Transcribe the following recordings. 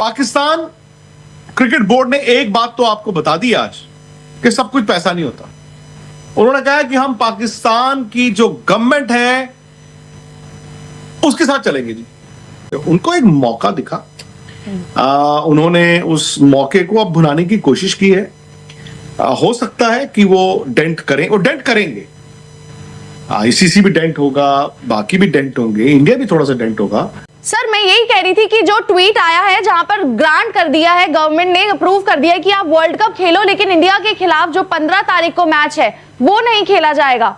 Pakistan cricket board ने एक बात तो आपको बता दी आज कि सब कुछ पैसा नहीं होता। उन्होंने कहा कि हम पाकिस्तान की जो गवर्नमेंट है उसके साथ चलेंगे जी। उनको एक मौका दिखा, उन्होंने उस मौके को अब भुनाने की कोशिश की है। हो सकता है कि वो डेंट करेंगे। आईसीसी भी डेंट होगा, बाकी भी डेंट होंगे, इंडिया भी थोड़ा सा डेंट होगा। सर मैं यही कह रही थी कि जो ट्वीट आया है जहां पर ग्रांट कर दिया है, गवर्नमेंट ने अप्रूव कर दिया है कि आप वर्ल्ड कप खेलो, लेकिन इंडिया के खिलाफ जो 15 तारीख को मैच है वो नहीं खेला जाएगा।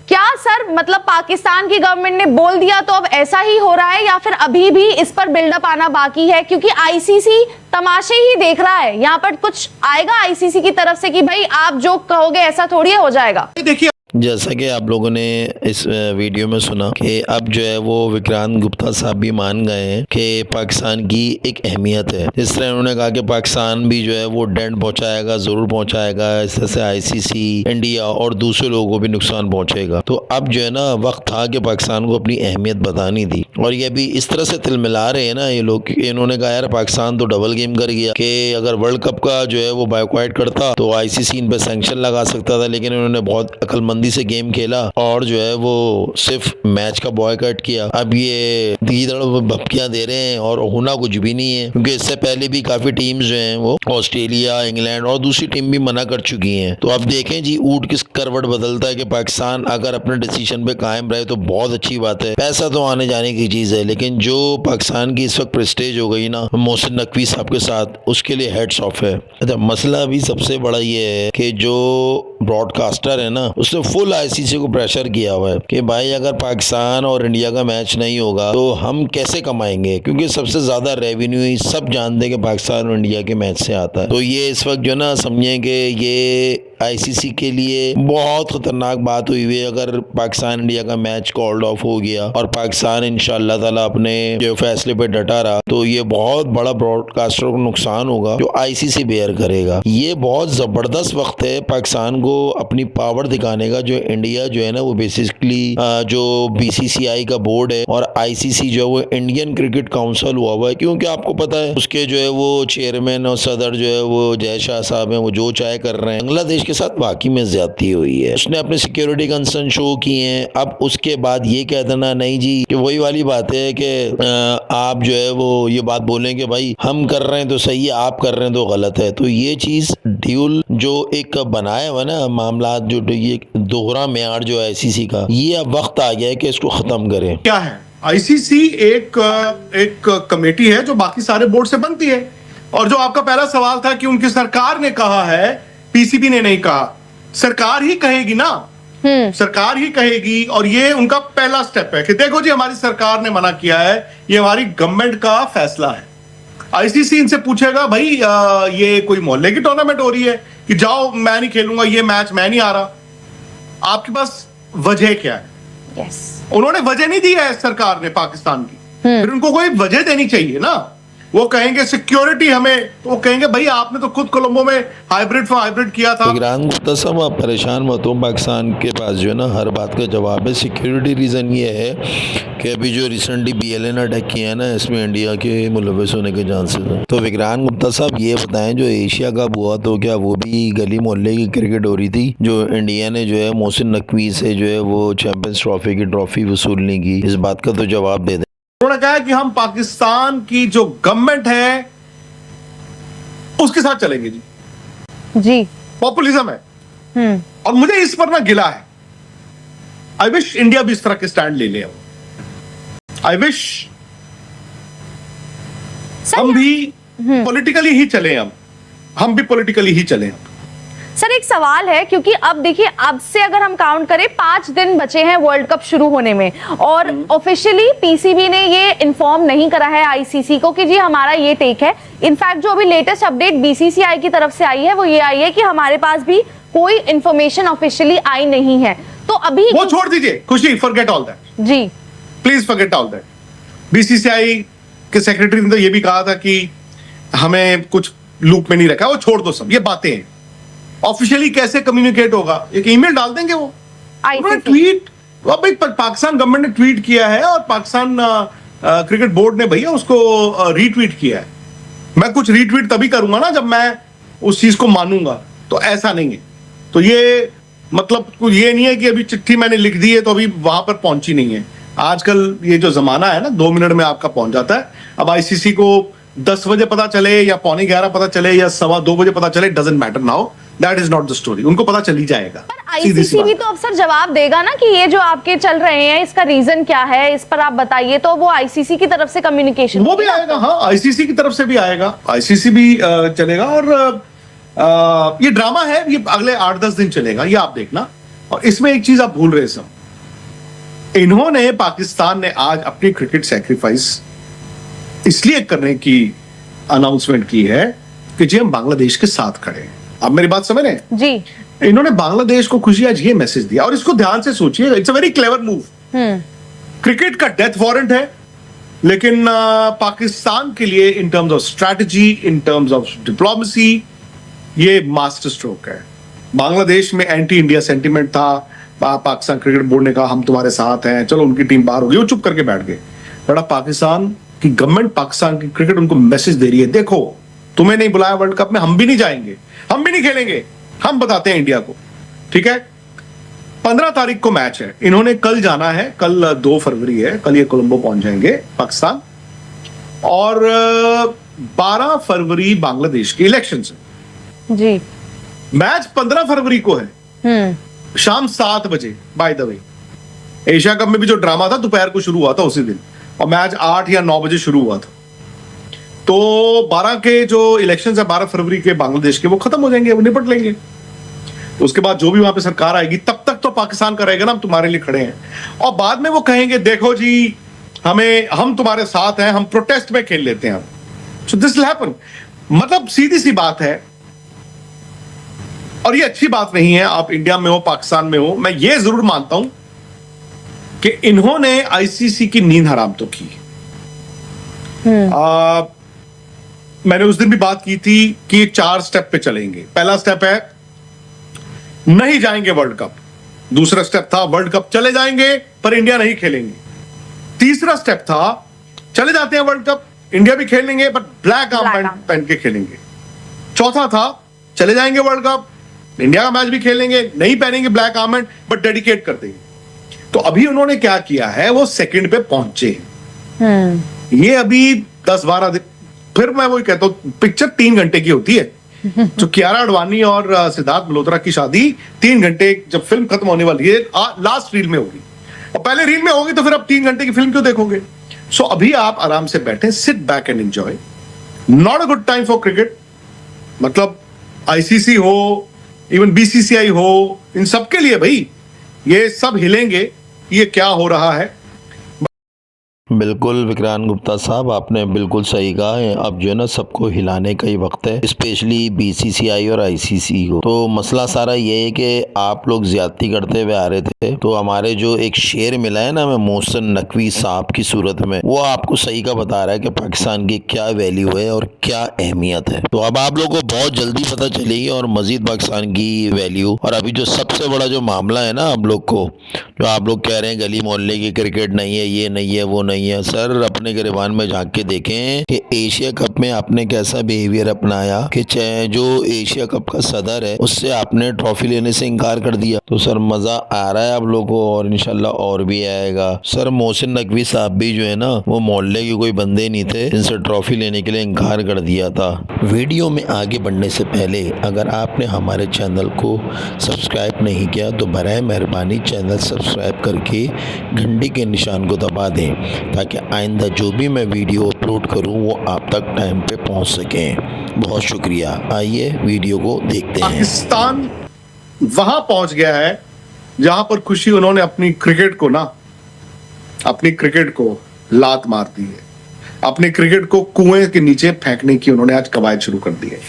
क्या सर मतलब पाकिस्तान की गवर्नमेंट ने बोल दिया तो अब ऐसा ही हो रहा है, या फिर अभी भी इस पर बिल्डअप आना बाकी है? क्योंकि आईसीसी तमाशे ही देख रहा है, यहाँ पर कुछ आएगा आईसीसी की तरफ से कि भाई आप जो कहोगे ऐसा थोड़ी हो जाएगा। देखिए, जैसा कि आप लोगों ने इस वीडियो में सुना कि अब जो है वो विक्रांत गुप्ता साहब भी मान गए हैं कि पाकिस्तान की एक अहमियत है। इस तरह उन्होंने कहा कि पाकिस्तान भी जो है वो डेंट पहुंचाएगा, ज़रूर पहुंचाएगा। इस तरह से आईसीसी, इंडिया और दूसरे लोगों को भी नुकसान पहुंचेगा। तो अब जो है ना वक्त था कि पाकिस्तान को अपनी अहमियत बतानी थी। और ये भी इस तरह से तिलमिला रहे हैं ना ये लोग। इन्होंने कहा यार पाकिस्तान तो डबल गेम कर गया कि अगर वर्ल्ड कप का जो है वो बायकॉट करता तो आईसीसी इन पर सैंक्शन लगा सकता था, लेकिन इन्होंने बहुत अक्लमंदी से गेम खेला और जो है वो सिर्फ मैच का बॉयकॉट किया। अब ये भपकियां दे रहे हैं और होना कुछ भी नहीं है, क्योंकि इससे पहले भी काफी टीम्स जो हैं वो ऑस्ट्रेलिया, इंग्लैंड और दूसरी टीम भी मना कर चुकी हैं। तो अब देखें जी ऊंट किस करवट बदलता है कि पाकिस्तान अगर अपने डिसीजन पे कायम रहे तो बहुत अच्छी बात है। पैसा तो आने जाने की चीज है, लेकिन जो पाकिस्तान की इस वक्त प्रेस्टेज हो गई ना मोहसिन नकवी साहब के साथ, उसके लिए हेड्स ऑफ है। अच्छा, मसला अभी सबसे बड़ा ये है कि जो ब्रॉडकास्टर है ना उसने फुल आईसीसी को प्रेशर किया हुआ है कि भाई अगर पाकिस्तान और इंडिया का मैच नहीं होगा तो हम कैसे कमाएंगे, क्योंकि सबसे ज्यादा रेवेन्यू सब जानते हैं कि पाकिस्तान और इंडिया के मैच से आता है। तो ये इस वक्त जो ना समझें कि ये आईसीसी के लिए बहुत खतरनाक बात हुई हुई है। अगर पाकिस्तान इंडिया का मैच कॉल्ड ऑफ हो गया और पाकिस्तान इंशाअल्लाह ताला अपने जो फैसले पे डटा रहा तो ये बहुत बड़ा ब्रॉडकास्टर को नुकसान होगा जो आईसीसी बेयर करेगा। ये बहुत जबरदस्त वक्त है पाकिस्तान को अपनी पावर दिखाने का। जो इंडिया जो है ना वो बेसिकली जो बीसीसीआई का बोर्ड है और आईसीसी जो है वो इंडियन क्रिकेट काउंसिल हुआ है, क्योंकि आपको पता है उसके जो है वो चेयरमैन और सदर जो है वो जय शाह साहब है, वो जो चाहे कर रहे हैं। बांग्लादेश के साथ वाकई में ज्यादती हुई है, उसने अपने सिक्योरिटी कंसर्न शो किए हैं। अब उसके बाद ये कह देना नहीं जी कि वही वाली बात है कि आप जो है वो ये बात बोलें कि भाई हम कर रहे हैं तो सही है, आप कर रहे हैं तो गलत है। तो ये चीज ड्यूल जो एक बनाया हुआ ना मामला, जो ये दोहरा मेयार जो है आईसीसी का, ये अब वक्त आ गया है कि इसको खत्म करें। क्या है आईसीसी एक कमेटी है जो बाकी सारे बोर्ड से बनती है। और जो आपका पहला सवाल था कि उनकी सरकार ने कहा है, पीसीबी ने नहीं कहा, सरकार ही कहेगी ना, सरकार ही कहेगी। और ये उनका पहला स्टेप है कि देखो जी हमारी सरकार ने मना किया है, ये हमारी गवर्नमेंट का फैसला है। आईसीसी इनसे पूछेगा भाई ये कोई मोहल्ले की टूर्नामेंट हो रही है कि जाओ मैं नहीं खेलूंगा, ये मैच मैं नहीं आ रहा, आपके पास वजह क्या है? yes. उन्होंने वजह नहीं दी है सरकार ने पाकिस्तान की, फिर उनको कोई वजह देनी चाहिए ना। वो कहेंगे सिक्योरिटी हमें, तो वो कहेंगे भाई आपने तो खुद कोलंबो में हाइब्रिड किया था। सब आप परेशान मत हो, पाकिस्तान के पास जो है ना हर बात का जवाब है। सिक्योरिटी रीज़न ये है कि अभी जो रिसेंटली BLN अटैक किया है ना, इसमें इंडिया के मुलविस होने के चांसेस हैं। तो विक्रांत गुप्ता साहब ये बताएं, जो एशिया कप हुआ तो क्या वो भी गली मोहल्ले की क्रिकेट हो रही थी? जो इंडिया ने जो है मोहसिन नकवी से जो है वो चैंपियंस ट्रॉफी की ट्रॉफी वसूलने की, इस बात का तो जवाब दे दें। उन्होंने कहा कि हम पाकिस्तान की जो गवर्नमेंट है उसके साथ चलेंगे जी। पॉपुलिज्म है और मुझे इस पर ना गिला है। आई विश इंडिया भी इस तरह के स्टैंड ले ले। आई विश हम भी पॉलिटिकली ही चले, हम भी पॉलिटिकली ही चले। सर एक सवाल है, क्योंकि अब देखिए अब से अगर हम काउंट करें 5 दिन बचे हैं वर्ल्ड कप शुरू होने में, और ऑफिशियली पीसीबी ने ये इन्फॉर्म नहीं करा है आईसीसी को कि जी हमारा ये टेक है। इनफैक्ट जो अभी लेटेस्ट अपडेट बीसीसीआई की तरफ से आई है वो ये आई है कि हमारे पास भी कोई इंफॉर्मेशन ऑफिशियली आई नहीं है। तो अभी वो छोड़ दीजिए Khushi, forget all that ji, please forget all that. BCCI के सेक्रेटरी ने तो ये भी कहा था कि हमें कुछ लूप में नहीं रखा, वो छोड़ दो सब ये बातें हैं। ऑफिशियली कैसे कम्युनिकेट होगा? एक ईमेल डाल देंगे वो, ट्वीट, भाई पाकिस्तान गवर्नमेंट ने ट्वीट किया है और पाकिस्तान क्रिकेट बोर्ड ने भैया उसको रीट्वीट किया है। मैं कुछ रीट्वीट तभी करूंगा ना जब मैं उस चीज को मानूंगा, तो ऐसा नहीं है। तो ये मतलब ये नहीं है कि अभी चिट्ठी मैंने लिख दी है तो अभी वहां पर पहुंची नहीं है। आजकल ये जो जमाना है ना, 2 मिनट में आपका पहुंच जाता है। अब आईसीसी को 10 बजे पता चले या 11:45 पता चले या 2:15 बजे पता चले, doesn't matter now, that is not the story. उनको पता चल ही जाएगा। पर आईसीसी भी तो अफसर जवाब देगा ना कि ये जो आपके चल रहे हैं इसका रीजन क्या है, इस पर आप बताइए। तो वो आईसीसी की तरफ से कम्युनिकेशन वो भी आएगा, हाँ, आईसीसी की तरफ से भी आएगा, आईसीसी भी चलेगा। और ये ड्रामा है, ये अगले 8-10 दिन चलेगा, ये आप देखना। और इसमें एक चीज आप भूल रहे सब, इन्होंने, पाकिस्तान ने आज अपनी क्रिकेट सैक्रिफाइस इसलिए करने की अनाउंसमेंट की है कि जी हम बांग्लादेश के साथ खड़े हैं। आप मेरी बात समझ रहे हैं जी। इन्होंने बांग्लादेश को खुशी आज ये मैसेज दिया, और इसको ध्यान से सोचिए, it's a very clever move. Cricket का डेथ वारंट है, लेकिन पाकिस्तान के लिए in terms of strategy, in terms of diplomacy, ये मास्टर स्ट्रोक है। बांग्लादेश में एंटी इंडिया सेंटिमेंट था, पाकिस्तान क्रिकेट बोर्ड ने कहा हम तुम्हारे साथ हैं, चलो उनकी टीम बाहर हो गई, वो चुप करके बैठ गए। बड़ा पाकिस्तान की गवर्नमेंट, पाकिस्तान की क्रिकेट उनको मैसेज दे रही है, देखो तुम्हें नहीं बुलाया वर्ल्ड कप में, हम भी नहीं जाएंगे, हम भी नहीं खेलेंगे, हम बताते हैं इंडिया को। ठीक है, 15 तारीख को मैच है, इन्होंने कल जाना है, कल 2 फरवरी है, कल ये कोलंबो पहुंच जाएंगे पाकिस्तान। और 12 फरवरी बांग्लादेश के इलेक्शन है जी। मैच 15 फरवरी को है, शाम 7 बजे। By the way, Asia cup में भी जो ड्रामा था दोपहर को शुरू हुआ था उसी दिन, और मैच 8 या 9 बजे शुरू हुआ था। तो 12 के जो इलेक्शन है 12 फरवरी के बांग्लादेश के, वो खत्म हो जाएंगे, वो निपट लेंगे। उसके बाद जो भी वहां पे सरकार आएगी, तब तक तो पाकिस्तान का रहेगा ना हम तुम्हारे लिए खड़े हैं। और बाद में वो कहेंगे देखो जी हम तुम्हारे साथ हैं, हम प्रोटेस्ट में खेल लेते हैं। So this will happen. मतलब सीधी सी बात है, और ये अच्छी बात नहीं है, आप इंडिया में हो, पाकिस्तान में हो। मैं ये जरूर मानता हूं कि इन्होंने आईसीसी की नींद हराम तो की। मैंने उस दिन भी बात की थी कि 4 स्टेप पे चलेंगे। पहला स्टेप है नहीं जाएंगे वर्ल्ड कप, दूसरा स्टेप था वर्ल्ड कप चले जाएंगे पर इंडिया नहीं खेलेंगे, तीसरा स्टेप था चले जाते हैं वर्ल्ड कप, इंडिया भी खेलेंगे बट ब्लैक आर्म पहन के खेलेंगे, चौथा था चले जाएंगे वर्ल्ड कप, इंडिया का मैच भी खेलेंगे, नहीं पहनेंगे ब्लैक आर्मेंट बट डेडिकेट कर देंगे। तो अभी उन्होंने क्या किया है, वो सेकंड पे पहुंचे। ये अभी 10-12 दिन, फिर मैं वही कहता हूं, पिक्चर 3 घंटे की होती है। जो कियारा आडवाणी और सिद्धार्थ मल्होत्रा की शादी 3 घंटे, जब फिल्म खत्म होने वाली है लास्ट रील में होगी, और पहले रील में होगी तो फिर आप 3 घंटे की फिल्म क्यों देखोगे। सो अभी आप आराम से बैठे, sit back and enjoy. Not a good time for cricket. मतलब आईसीसी हो, इवन बीसीसीआई हो, इन सबके लिए भाई ये सब हिलेंगे, ये क्या हो रहा है। बिल्कुल विक्रांत गुप्ता साहब, आपने बिल्कुल सही कहा है। अब जो है ना सबको हिलाने का ही वक्त है, स्पेशली बीसीसीआई और आईसीसी को। तो मसला सारा ये है कि आप लोग ज्यादती करते हुए आ रहे थे, तो हमारे जो एक शेर मिला है ना हमें मोहसिन नकवी साहब की सूरत में, वो आपको सही का बता रहा है कि पाकिस्तान की क्या वैल्यू है और क्या अहमियत है। तो अब आप लोग को बहुत जल्दी पता चलेगी और मजीद पाकिस्तान की वैल्यू। और अभी जो सबसे बड़ा जो मामला है ना आप लोग को, जो आप लोग कह रहे हैं गली मोहल्ले की क्रिकेट नहीं है, ये नहीं है, वो नहीं है, सर अपने गिरबान में झांक के देखें कि एशिया कप में आपने कैसा बिहेवियर अपनाया कि जो एशिया कप का सदर है उससे आपने ट्रॉफी लेने से इनकार कर दिया। तो सर मजा आ रहा है आप लोगों को, और इंशाल्लाह और भी आएगा। सर मोहसिन नकवी साहब भी जो है ना वो मोहल्ले के कोई बंदे नहीं थे जिनसे ट्रॉफी लेने के लिए इनकार कर दिया था। वीडियो में आगे बढ़ने से पहले अगर आपने हमारे चैनल को सब्सक्राइब नहीं किया तो बराए मेहरबानी चैनल सब्सक्राइब करके घंटी के निशान को दबा दें, ताकि आइंदा जो भी मैं वीडियो अपलोड करूं वो आप तक टाइम पे पहुंच सकें। बहुत शुक्रिया। आइए वीडियो को देखते हैं। पाकिस्तान वहां पहुंच गया है जहां पर खुशी उन्होंने अपनी क्रिकेट को लात मार दी है, अपनी क्रिकेट को कुएं के नीचे फेंकने की उन्होंने आज कवायद शुरू कर दी है।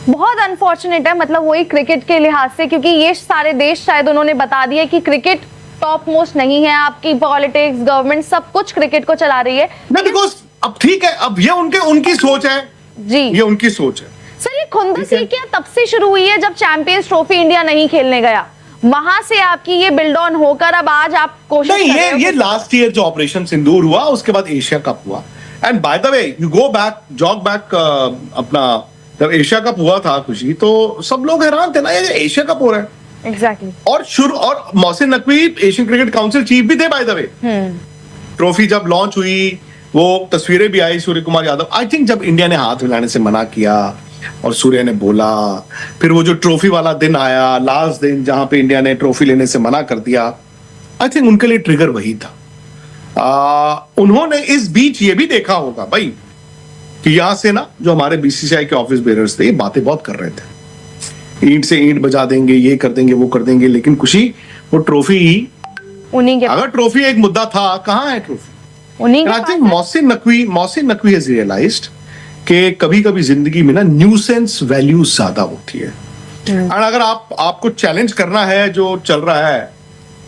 बहुत अनफॉर्चुनेट है, मतलब वही क्रिकेट के लिहाज से, क्योंकि ये सारे देश शायद उन्होंने बता दिया कि क्रिकेट टॉप मोस्ट नहीं है, आपकी पॉलिटिक्स, गवर्नमेंट सब कुछ क्रिकेट को चला रही है। बिकॉज अब ठीक है, अब ये उनकी सोच है जी, ये उनकी सोच है। सर ये खुंदस ये क्या तब से शुरू हुई है जब चैंपियंस ट्रॉफी इंडिया नहीं खेलने गया, वहां से आपकी ये बिल्ड ऑन होकर अब आज आप कोशिश नहीं, ये लास्ट ईयर जो ऑपरेशन सिंदूर हुआ, उसके बाद एशिया कप हुआ, and by the way you go back jog back अपना जब एशिया कप हुआ था खुशी, तो सब लोग हैरान थे ना, ये एशिया कप हो रहा है। एग्जैक्टली। और Mohsin Naqvi Asian cricket council chief भी थे बाय द वे। ट्रॉफी जब लॉन्च हुई, वो तस्वीरें भी आई सूर्य कुमार यादव। आई थिंक जब इंडिया ने हाथ मिलाने से मना किया और सूर्य ने बोला, फिर वो जो ट्रॉफी वाला दिन आया, लास्ट दिन जहां पे इंडिया ने ट्रॉफी लेने से मना कर दिया, आई थिंक उनके लिए ट्रिगर वही था। उन्होंने इस बीच ये भी देखा होगा भाई कि यहां से ना जो हमारे बीसीसीआई के ऑफिस बेरर्स थे, ये बातें बहुत कर रहे थे, ईंट से ईंट बजा देंगे, ये कर देंगे, वो कर देंगे, लेकिन खुशी वो ट्रॉफी ही उन्हीं के अगर ट्रॉफी एक मुद्दा था, कहां है ट्रॉफी? उन्हीं के आई पास think Mohsin Naqvi has realized कि कभी कभी जिंदगी में ना न्यूसेंस वैल्यू ज्यादा होती है। और अगर आपको चैलेंज करना है जो चल रहा है,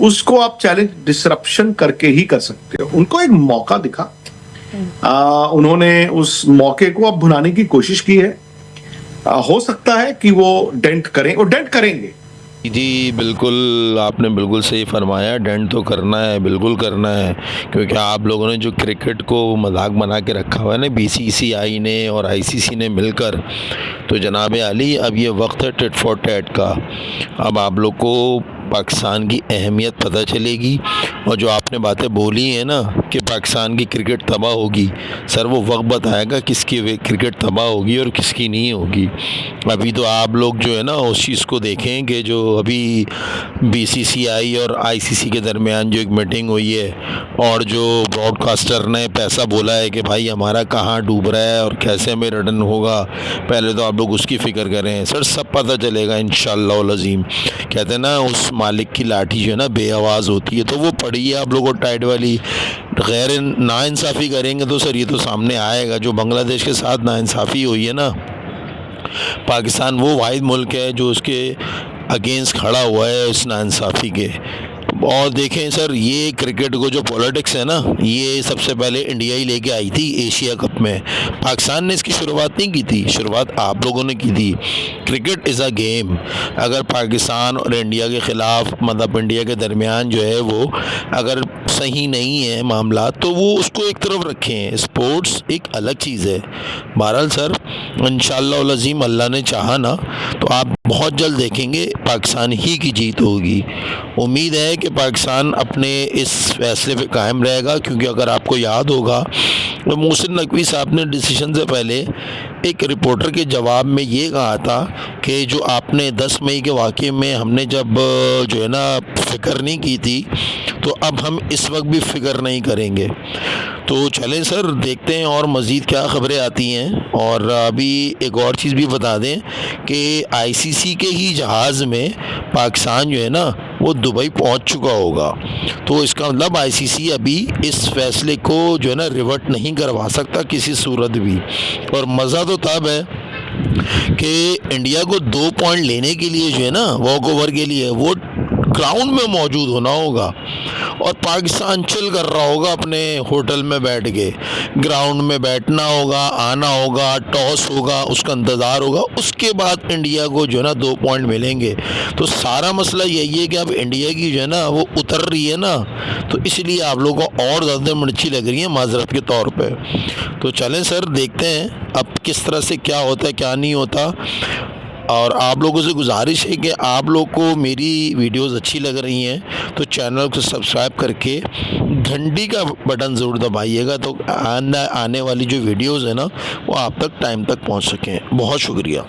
उसको आप चैलेंज डिसरप्शन करके ही कर सकते हो। उनको एक मौका दिखा, उन्होंने उस मौके को अब भुनाने की कोशिश की है। हो सकता है कि वो डेंट करेंगे। जी बिल्कुल, आपने बिल्कुल सही फरमाया, डेंट तो करना है, बिल्कुल करना है, क्योंकि आप लोगों ने जो क्रिकेट को मजाक बना के रखा हुआ है ना बीसीसीआई ने और आईसीसी ने मिलकर, तो जनाब आली अब ये वक्त है टिट फॉर टैट का। अब आप लोग को पाकिस्तान की अहमियत पता चलेगी, और जो आपने बातें बोली हैं ना कि पाकिस्तान की क्रिकेट तबाह होगी, सर वो वक्त बताएगा किसकी क्रिकेट तबाह होगी और किसकी नहीं होगी। अभी तो आप लोग जो है ना उस चीज़ को देखें कि जो अभी बीसीसीआई और आईसीसी के दरमियान जो एक मीटिंग हुई है, और जो ब्रॉडकास्टर ने पैसा बोला है कि भाई हमारा कहाँ डूब रहा है और कैसे हमें रिटर्न होगा, पहले तो आप लोग उसकी फ़िक्र करें सर, सब पता चलेगा इंशाअल्लाह अज़ीम। कहते हैं ना उस मालिक की लाठी जो है ना बेआवाज़ होती है, तो वो पड़ी है आप लोगों को टाइट वाली। गैर नाइंसाफ़ी करेंगे तो सर ये तो सामने आएगा। जो बांग्लादेश के साथ नाइंसाफ़ी हुई है ना, पाकिस्तान वो वाहिद मुल्क है जो उसके अगेंस्ट खड़ा हुआ है इस नाइंसाफ़ी के। और देखें सर, ये क्रिकेट को जो पॉलिटिक्स है ना, ये सबसे पहले इंडिया ही लेके आई थी एशिया कप में। पाकिस्तान ने इसकी शुरुआत नहीं की थी, शुरुआत आप लोगों ने की थी। Cricket is a game. अगर पाकिस्तान और इंडिया के ख़िलाफ़, मतलब इंडिया के दरमियान जो है वो अगर सही नहीं है मामला, तो वो उसको एक तरफ रखें, स्पोर्ट्स एक अलग चीज़ है। बहरहाल सर, इंशाअल्लाह अज़ीम अल्लाह ने चाहा ना तो आप बहुत जल्द देखेंगे पाकिस्तान ही की जीत होगी। उम्मीद है कि पाकिस्तान अपने इस फैसले पे कायम रहेगा, क्योंकि अगर आपको याद होगा तो मोहसिन नकवी साहब ने डिसीजन से पहले एक रिपोर्टर के जवाब में ये कहा था कि जो आपने 10 मई के वाक़े में हमने जब जो है ना फ़िक्र नहीं की थी, तो अब हम इस वक्त भी फ़िक्र नहीं करेंगे। तो चलें सर, देखते हैं और मज़ीद क्या ख़बरें आती हैं। और अभी एक और चीज़ भी बता दें कि आईसीसी के ही जहाज़ में पाकिस्तान जो है ना वो दुबई पहुंच चुका होगा। तो इसका मतलब आईसीसी अभी इस फैसले को जो है ना रिवर्ट नहीं करवा सकता किसी सूरत भी। और मज़ा तो तब है कि इंडिया को 2 पॉइंट लेने के लिए जो है ना वॉक ओवर के लिए वो ग्राउंड में मौजूद होना होगा, और पाकिस्तान चिल कर रहा होगा अपने होटल में बैठ के। ग्राउंड में बैठना होगा, आना होगा, टॉस होगा, उसका इंतज़ार होगा, उसके बाद इंडिया को जो है ना 2 पॉइंट मिलेंगे। तो सारा मसला यही है कि अब इंडिया की जो है ना वो उतर रही है ना, तो इसलिए आप लोगों को और ज़्यादा मिर्ची लग रही है माजरत के तौर पे। तो चलें सर, देखते हैं अब किस तरह से क्या होता है क्या नहीं होता। और आप लोगों से गुजारिश है कि आप लोग को मेरी वीडियोस अच्छी लग रही हैं तो चैनल को सब्सक्राइब करके घंटी का बटन ज़रूर दबाइएगा, तो आने वाली जो वीडियोस है ना वो आप तक टाइम तक पहुंच सकें। बहुत शुक्रिया।